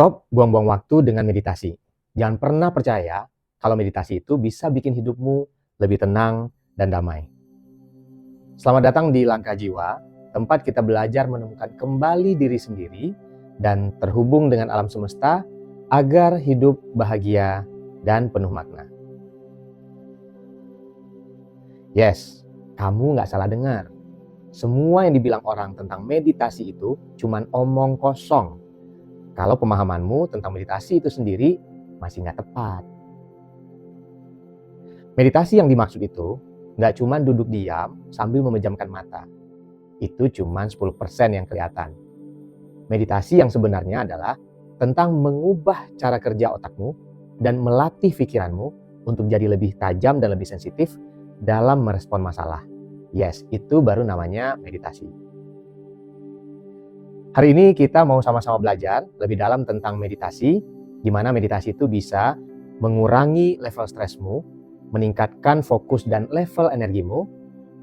Stop buang-buang waktu dengan meditasi. Jangan pernah percaya kalau meditasi itu bisa bikin hidupmu lebih tenang dan damai. Selamat datang di Langkah Jiwa, tempat kita belajar menemukan kembali diri sendiri dan terhubung dengan alam semesta agar hidup bahagia dan penuh makna. Yes, kamu nggak salah dengar. Semua yang dibilang orang tentang meditasi itu cuman omong kosong. Kalau pemahamanmu tentang meditasi itu sendiri masih nggak tepat. Meditasi yang dimaksud itu nggak cuma duduk diam sambil memejamkan mata. Itu cuma 10% yang kelihatan. Meditasi yang sebenarnya adalah tentang mengubah cara kerja otakmu dan melatih pikiranmu untuk jadi lebih tajam dan lebih sensitif dalam merespon masalah. Yes, itu baru namanya meditasi. Hari ini kita mau sama-sama belajar lebih dalam tentang meditasi, di mana meditasi itu bisa mengurangi level stresmu, meningkatkan fokus dan level energimu.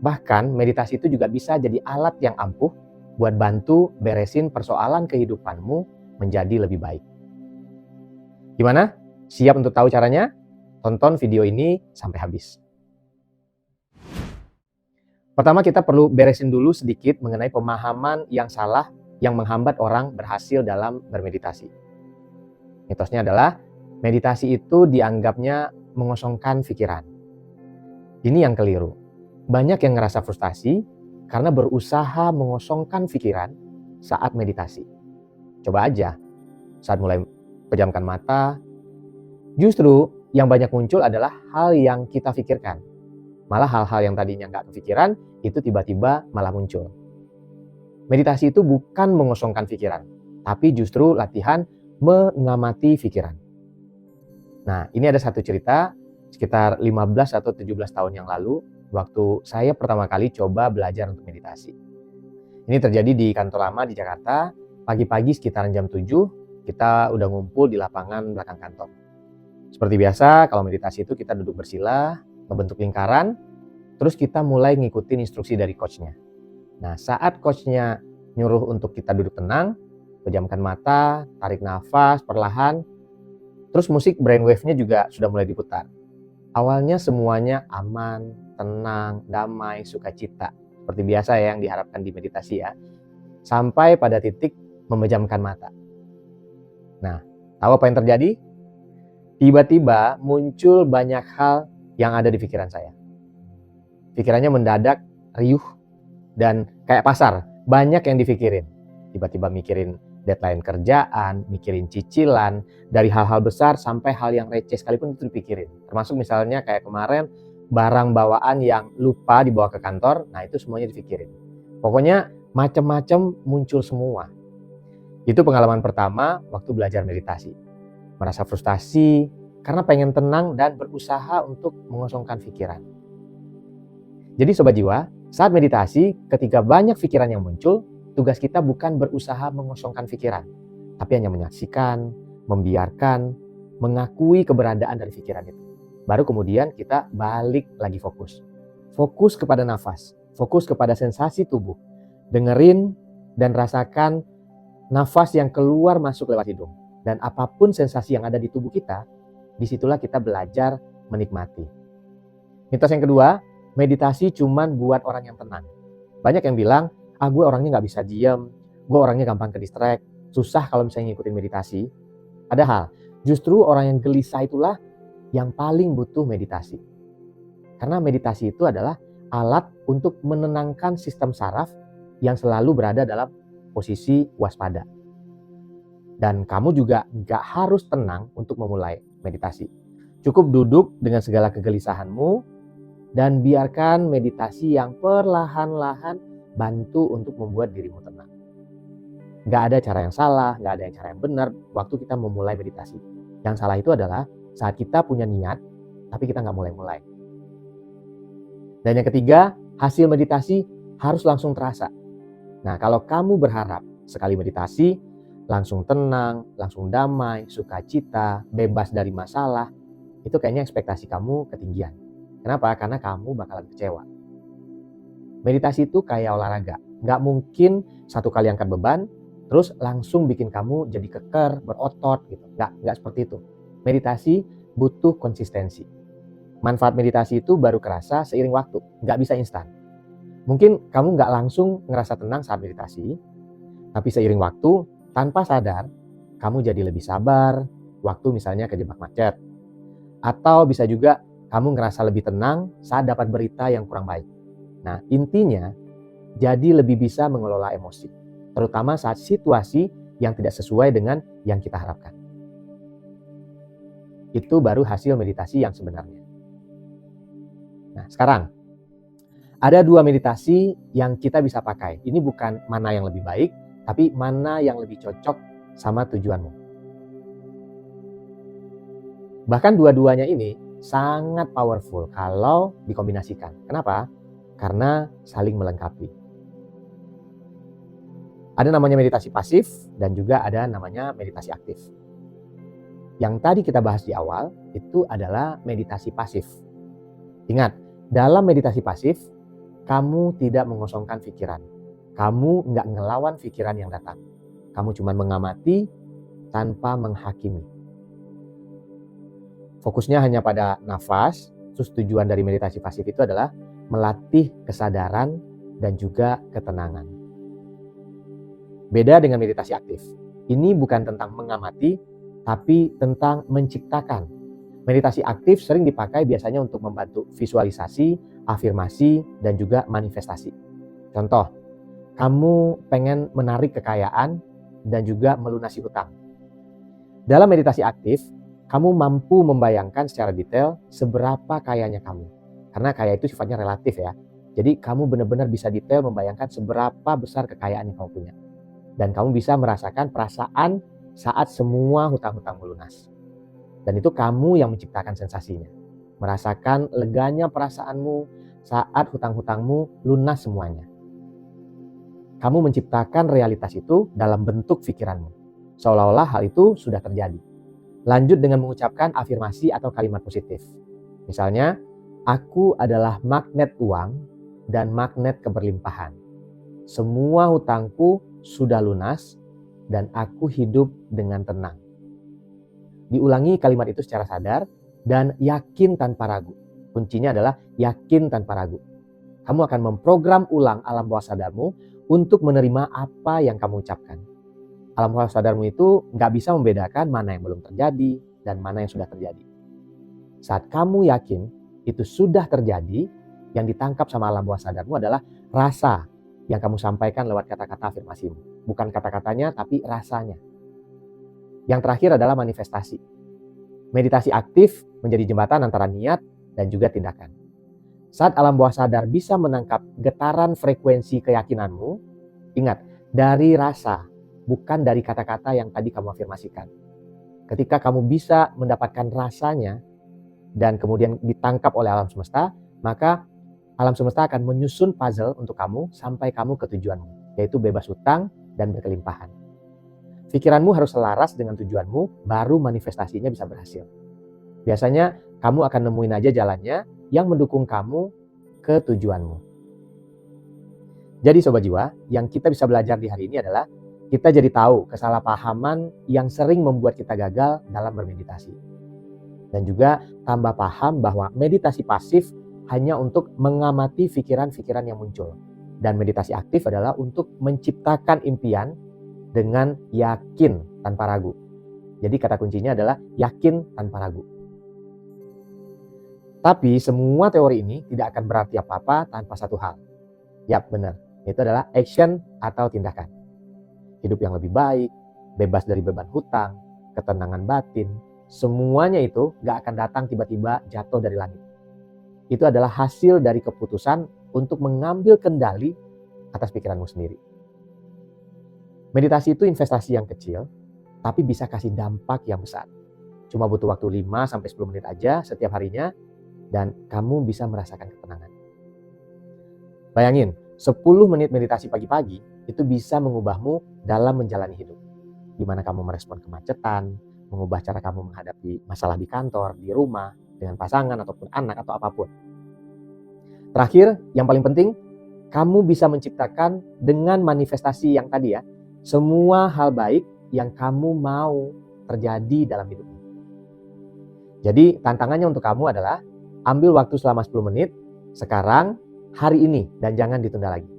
Bahkan meditasi itu juga bisa jadi alat yang ampuh buat bantu beresin persoalan kehidupanmu menjadi lebih baik. Gimana? Siap untuk tahu caranya? Tonton video ini sampai habis. Pertama kita perlu beresin dulu sedikit mengenai pemahaman yang salah yang menghambat orang berhasil dalam bermeditasi. Mitosnya adalah meditasi itu dianggapnya mengosongkan pikiran. Ini yang keliru. Banyak yang ngerasa frustasi karena berusaha mengosongkan pikiran saat meditasi. Coba aja, saat mulai pejamkan mata, justru yang banyak muncul adalah hal yang kita pikirkan. Malah hal-hal yang tadinya nggak kepikiran, itu tiba-tiba malah muncul. Meditasi itu bukan mengosongkan pikiran, tapi justru latihan mengamati pikiran. Nah, ini ada satu cerita sekitar 15 atau 17 tahun yang lalu, waktu saya pertama kali coba belajar untuk meditasi. Ini terjadi di kantor lama di Jakarta, pagi-pagi sekitaran jam 7, kita udah ngumpul di lapangan belakang kantor. Seperti biasa, kalau meditasi itu kita duduk bersila, membentuk lingkaran, terus kita mulai ngikutin instruksi dari coachnya. Nah, saat coachnya nyuruh untuk kita duduk tenang, pejamkan mata, tarik nafas perlahan, terus musik brainwave-nya juga sudah mulai diputar. Awalnya semuanya aman, tenang, damai, sukacita. Seperti biasa ya yang diharapkan di meditasi ya. Sampai pada titik memejamkan mata. Nah, tahu apa yang terjadi? Tiba-tiba muncul banyak hal yang ada di pikiran saya. Pikirannya mendadak riuh dan kayak pasar, banyak yang dipikirin. Tiba-tiba mikirin deadline kerjaan, mikirin cicilan, dari hal-hal besar sampai hal yang receh sekalipun itu dipikirin. Termasuk misalnya kayak kemarin, barang bawaan yang lupa dibawa ke kantor, nah itu semuanya dipikirin. Pokoknya macam-macam muncul semua. Itu pengalaman pertama waktu belajar meditasi. Merasa frustasi karena pengen tenang dan berusaha untuk mengosongkan pikiran. Jadi Sobat Jiwa, saat meditasi, ketika banyak pikiran yang muncul, tugas kita bukan berusaha mengosongkan pikiran, tapi hanya menyaksikan, membiarkan, mengakui keberadaan dari pikiran itu. Baru kemudian kita balik lagi fokus. Fokus kepada nafas, fokus kepada sensasi tubuh. Dengerin dan rasakan nafas yang keluar masuk lewat hidung. Dan apapun sensasi yang ada di tubuh kita, disitulah kita belajar menikmati. Mitos yang kedua, meditasi cuman buat orang yang tenang. Banyak yang bilang, gue orangnya gak bisa diem, gue orangnya gampang ke distract, susah kalau misalnya ngikutin meditasi. Padahal, justru orang yang gelisah itulah yang paling butuh meditasi. Karena meditasi itu adalah alat untuk menenangkan sistem saraf yang selalu berada dalam posisi waspada. Dan kamu juga gak harus tenang untuk memulai meditasi. Cukup duduk dengan segala kegelisahanmu, dan biarkan meditasi yang perlahan-lahan bantu untuk membuat dirimu tenang. Gak ada cara yang salah, gak ada cara yang benar waktu kita memulai meditasi. Yang salah itu adalah saat kita punya niat, tapi kita gak mulai-mulai. Dan yang ketiga, hasil meditasi harus langsung terasa. Nah, kalau kamu berharap sekali meditasi, langsung tenang, langsung damai, sukacita, bebas dari masalah, itu kayaknya ekspektasi kamu ketinggian. Kenapa? Karena kamu bakalan kecewa. Meditasi itu kayak olahraga. Nggak mungkin satu kali angkat beban, terus langsung bikin kamu jadi keker, berotot gitu. Nggak seperti itu. Meditasi butuh konsistensi. Manfaat meditasi itu baru kerasa seiring waktu, nggak bisa instan. Mungkin kamu nggak langsung ngerasa tenang saat meditasi, tapi seiring waktu, tanpa sadar, kamu jadi lebih sabar, waktu misalnya kejebak macet. Atau bisa juga kamu ngerasa lebih tenang saat dapat berita yang kurang baik. Nah, intinya jadi lebih bisa mengelola emosi, terutama saat situasi yang tidak sesuai dengan yang kita harapkan. Itu baru hasil meditasi yang sebenarnya. Nah, sekarang ada 2 meditasi yang kita bisa pakai. Ini bukan mana yang lebih baik, tapi mana yang lebih cocok sama tujuanmu. Bahkan dua-duanya ini sangat powerful kalau dikombinasikan. Kenapa? Karena saling melengkapi. Ada namanya meditasi pasif dan juga ada namanya meditasi aktif. Yang tadi kita bahas di awal itu adalah meditasi pasif. Ingat, dalam meditasi pasif, kamu tidak mengosongkan pikiran. Kamu nggak ngelawan pikiran yang datang. Kamu cuma mengamati tanpa menghakimi. Fokusnya hanya pada nafas. Terus tujuan dari meditasi pasif itu adalah melatih kesadaran dan juga ketenangan. Beda dengan meditasi aktif. Ini bukan tentang mengamati, tapi tentang menciptakan. Meditasi aktif sering dipakai biasanya untuk membantu visualisasi, afirmasi, dan juga manifestasi. Contoh, kamu pengen menarik kekayaan dan juga melunasi hutang. Dalam meditasi aktif, kamu mampu membayangkan secara detail seberapa kayanya kamu. Karena kaya itu sifatnya relatif ya. Jadi kamu benar-benar bisa detail membayangkan seberapa besar kekayaan yang kamu punya. Dan kamu bisa merasakan perasaan saat semua hutang-hutangmu lunas. Dan itu kamu yang menciptakan sensasinya. Merasakan leganya perasaanmu saat hutang-hutangmu lunas semuanya. Kamu menciptakan realitas itu dalam bentuk pikiranmu. Seolah-olah hal itu sudah terjadi. Lanjut dengan mengucapkan afirmasi atau kalimat positif. Misalnya, aku adalah magnet uang dan magnet keberlimpahan. Semua hutangku sudah lunas dan aku hidup dengan tenang. Diulangi kalimat itu secara sadar dan yakin tanpa ragu. Kuncinya adalah yakin tanpa ragu. Kamu akan memprogram ulang alam bawah sadarmu untuk menerima apa yang kamu ucapkan. Alam bawah sadarmu itu nggak bisa membedakan mana yang belum terjadi dan mana yang sudah terjadi. Saat kamu yakin itu sudah terjadi, yang ditangkap sama alam bawah sadarmu adalah rasa yang kamu sampaikan lewat kata-kata afirmasimu. Bukan kata-katanya, tapi rasanya. Yang terakhir adalah manifestasi. Meditasi aktif menjadi jembatan antara niat dan juga tindakan. Saat alam bawah sadar bisa menangkap getaran frekuensi keyakinanmu, ingat, dari rasa, bukan dari kata-kata yang tadi kamu afirmasikan. Ketika kamu bisa mendapatkan rasanya dan kemudian ditangkap oleh alam semesta, maka alam semesta akan menyusun puzzle untuk kamu sampai kamu ke tujuanmu, yaitu bebas hutang dan berkelimpahan. Pikiranmu harus selaras dengan tujuanmu, baru manifestasinya bisa berhasil. Biasanya kamu akan nemuin aja jalannya yang mendukung kamu ke tujuanmu. Jadi Sobat Jiwa, yang kita bisa belajar di hari ini adalah kita jadi tahu kesalahpahaman yang sering membuat kita gagal dalam bermeditasi. Dan juga tambah paham bahwa meditasi pasif hanya untuk mengamati pikiran-pikiran yang muncul. Dan meditasi aktif adalah untuk menciptakan impian dengan yakin tanpa ragu. Jadi kata kuncinya adalah yakin tanpa ragu. Tapi semua teori ini tidak akan berarti apa-apa tanpa satu hal. Yap, benar. Itu adalah action atau tindakan. Hidup yang lebih baik, bebas dari beban hutang, ketenangan batin, semuanya itu gak akan datang tiba-tiba jatuh dari langit. Itu adalah hasil dari keputusan untuk mengambil kendali atas pikiranmu sendiri. Meditasi itu investasi yang kecil, tapi bisa kasih dampak yang besar. Cuma butuh waktu 5-10 menit aja setiap harinya, dan kamu bisa merasakan ketenangan. Bayangin, 10 menit meditasi pagi-pagi itu bisa mengubahmu dalam menjalani hidup. Gimana kamu merespon kemacetan, mengubah cara kamu menghadapi masalah di kantor, di rumah, dengan pasangan ataupun anak atau apapun. Terakhir, yang paling penting, kamu bisa menciptakan dengan manifestasi yang tadi ya, semua hal baik yang kamu mau terjadi dalam hidupmu. Jadi tantangannya untuk kamu adalah ambil waktu selama 10 menit sekarang, hari ini, dan jangan ditunda lagi.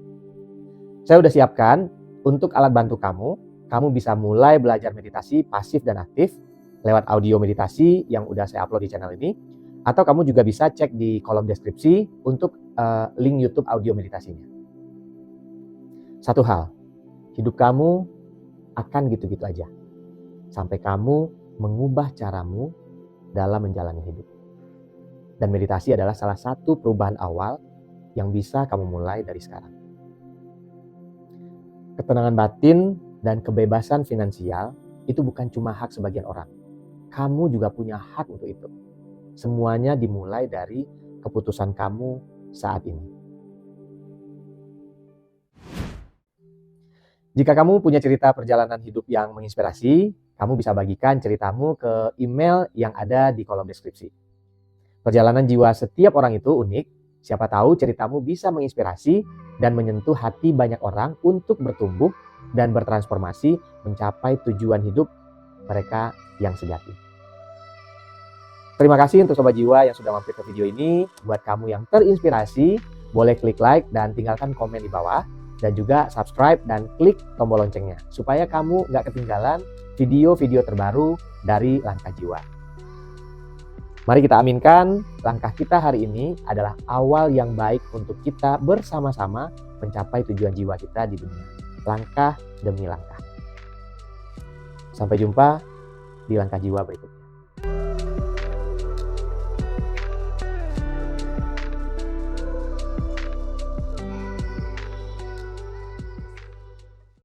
Saya udah siapkan untuk alat bantu kamu. Kamu bisa mulai belajar meditasi pasif dan aktif lewat audio meditasi yang udah saya upload di channel ini. Atau kamu juga bisa cek di kolom deskripsi untuk link YouTube audio meditasinya. Satu hal, hidup kamu akan gitu-gitu aja. Sampai kamu mengubah caramu dalam menjalani hidup. Dan meditasi adalah salah satu perubahan awal yang bisa kamu mulai dari sekarang. Ketenangan batin dan kebebasan finansial itu bukan cuma hak sebagian orang. Kamu juga punya hak untuk itu. Semuanya dimulai dari keputusan kamu saat ini. Jika kamu punya cerita perjalanan hidup yang menginspirasi, kamu bisa bagikan ceritamu ke email yang ada di kolom deskripsi. Perjalanan jiwa setiap orang itu unik. Siapa tahu ceritamu bisa menginspirasi dan menyentuh hati banyak orang untuk bertumbuh dan bertransformasi mencapai tujuan hidup mereka yang sejati. Terima kasih untuk Sobat Jiwa yang sudah mampir ke video ini. Buat kamu yang terinspirasi, boleh klik like dan tinggalkan komen di bawah. Dan juga subscribe dan klik tombol loncengnya. Supaya kamu gak ketinggalan video-video terbaru dari Langkah Jiwa. Mari kita aminkan, langkah kita hari ini adalah awal yang baik untuk kita bersama-sama mencapai tujuan jiwa kita di dunia. Langkah demi langkah. Sampai jumpa di Langkah Jiwa berikutnya.